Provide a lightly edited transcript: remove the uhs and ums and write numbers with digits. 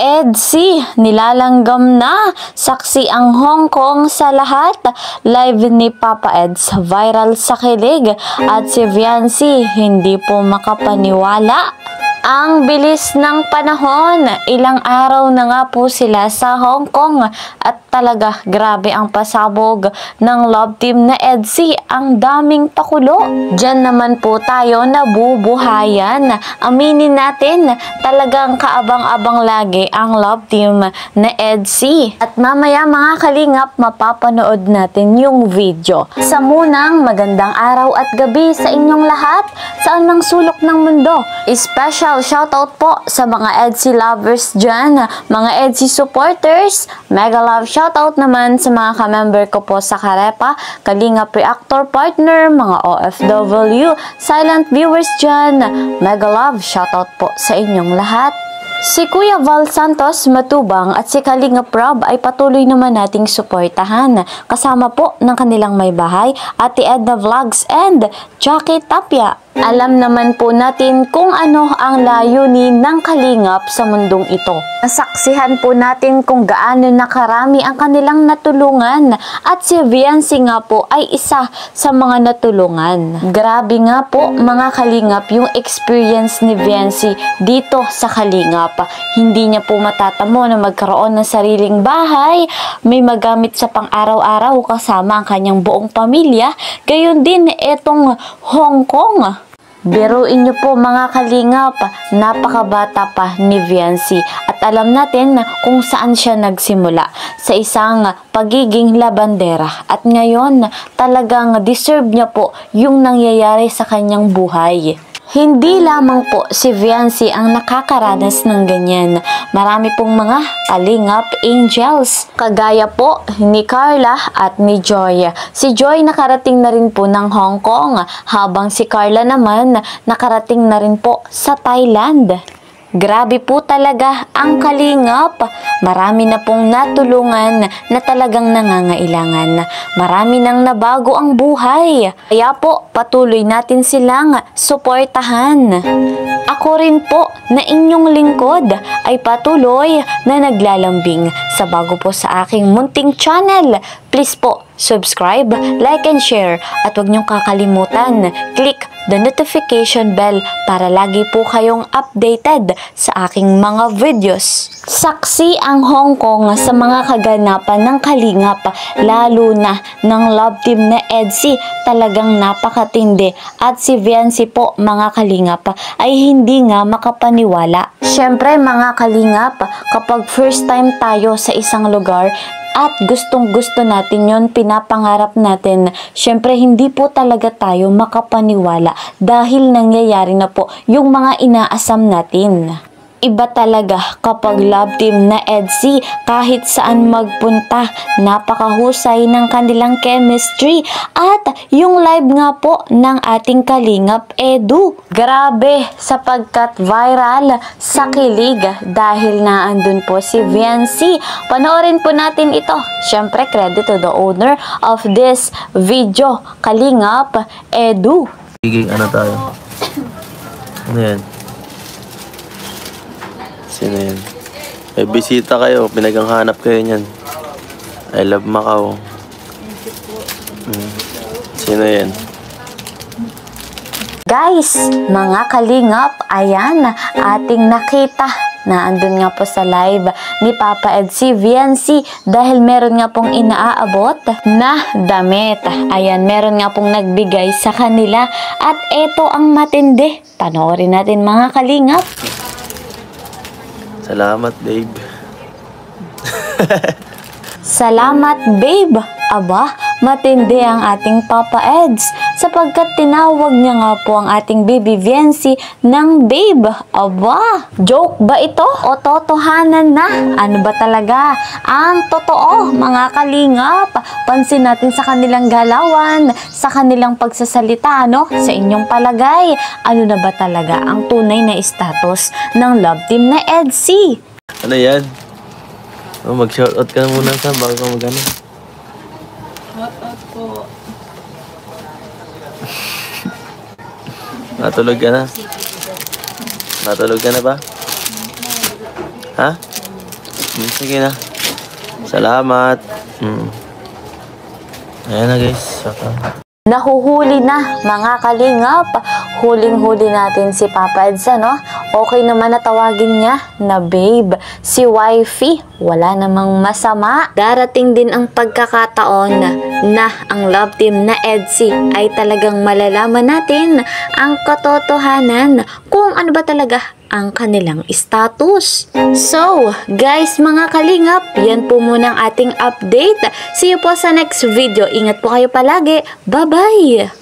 EDSI, nilalanggam na. Saksi ang Hong Kong sa lahat. Live ni Papa Eds, viral sa kilig. At si Viancy, hindi po makapaniwala. Ang bilis ng panahon, ilang araw na nga po sila sa Hong Kong at talaga grabe ang pasabog ng love team na EDSI, ang daming pakulo. Diyan naman po tayo nabubuhayan. Aminin natin, talagang kaabang-abang lagi ang love team na EDSI. At mamaya mga kalingap, mapapanood natin yung video. Sa munang magandang araw at gabi sa inyong lahat, saan mang sulok ng mundo. Special shoutout po sa mga EDSI lovers dyan, mga EDSI supporters. Mega love shoutout naman sa mga ka-member ko po sa Karepa, Kalingap Reactor Partner, mga OFW, silent viewers dyan. Mega love shoutout po sa inyong lahat. Si Kuya Val Santos Matubang at si Kalingap Rob ay patuloy naman nating suportahan. Kasama po ng kanilang may bahay, Ate Edna Vlogs and Jackie Tapia. Alam naman po natin kung ano ang layunin ng Kalingap sa mundong ito. Nasaksihan po natin kung gaano nakarami ang kanilang natulungan at si Viancy nga po ay isa sa mga natulungan. Grabe nga po mga Kalingap yung experience ni Viancy dito sa Kalingap. Hindi niya po matatamo na magkaroon ng sariling bahay, may magamit sa pang-araw-araw kasama ang kanyang buong pamilya, gayon din etong Hong Kong. Biruin niyo po mga Kalingap, napakabata pa ni Viancy at alam natin kung saan siya nagsimula, sa isang pagiging labandera at ngayon talagang deserve niya po yung nangyayari sa kanyang buhay. Hindi lamang po si Viancy ang nakakaranas ng ganyan. Marami pong mga Kalingap Angels. Kagaya po ni Carla at ni Joy. Si Joy nakarating na rin po ng Hong Kong, habang si Carla naman nakarating na rin po sa Thailand. Grabe po talaga ang Kalingap. Marami na pong natulungan na talagang nangangailangan. Marami nang nabago ang buhay. Kaya po patuloy natin silang suportahan. Ako rin po na inyong lingkod ay patuloy na naglalambing sa bago po sa aking munting channel. Please po, subscribe, like and share at huwag niyong kakalimutan, click the notification bell para lagi po kayong updated sa aking mga videos. Saksi ang Hong Kong sa mga kaganapan ng Kalingap, lalo na ng love team na EDSI, talagang napakatindi. At si Viancy po mga Kalingap ay hindi nga makapaniwala. Syempre mga Kalingap, kapag first time tayo sa isang lugar, at gustong-gusto natin yon, pinapangarap natin, syempre hindi po talaga tayo makapaniwala dahil nangyayari na po yung mga inaasam natin. Iba talaga kapag love team na EDSI, kahit saan magpunta, napakahusay ng kanilang chemistry at yung live nga po ng ating Kalingap Edu. Grabe sapagkat viral sa kilig dahil naandun po si Viancy. Panoorin po natin ito. Syempre credit to the owner of this video, Kalingap Edu. Ano tayo? Ano yan? Sino yan? May bisita kayo, pinaganghanap kayo niyan. I love Macau. Sino yan? Guys, mga Kalingap, ayan, ating nakita na andun nga po sa live ni Papa Ed si Viancy dahil meron nga pong inaaabot na damit. Ayan, meron nga pong nagbigay sa kanila at eto ang matindi. Panoorin natin mga Kalingap. Salamat, babe. Salamat, babe. Aba, matindi ang ating Papa Eds sapagkat tinawag niya nga po ang ating baby Viancy ng babe. Aba, joke ba ito o totohanan na? Ano ba talaga ang totoo mga Kalingap? Pansin natin sa kanilang galawan, sa kanilang pagsasalita, no? Sa inyong palagay, ano na ba talaga ang tunay na status ng love team na EDSI? Ano yan? Oh, mag-shoutout ka na muna sa bago ka mag-ano. Shoutout po. Natulog ka na? Natulog ka na ba? Ha? Sige na. Salamat. Ayan na guys. Nahuhuli na, mga kalingap. Huling-huli natin si Papa Eds, ano? Okay naman na tawagin niya na babe. Si wifey, wala namang masama. Darating din ang pagkakataon na ang love team na Edsy ay talagang malalaman natin ang katotohanan kung ano ba talaga ang kanilang status. So, guys, mga kalingap, yan po muna ang ating update. See you po sa next video. Ingat po kayo palagi. Bye-bye!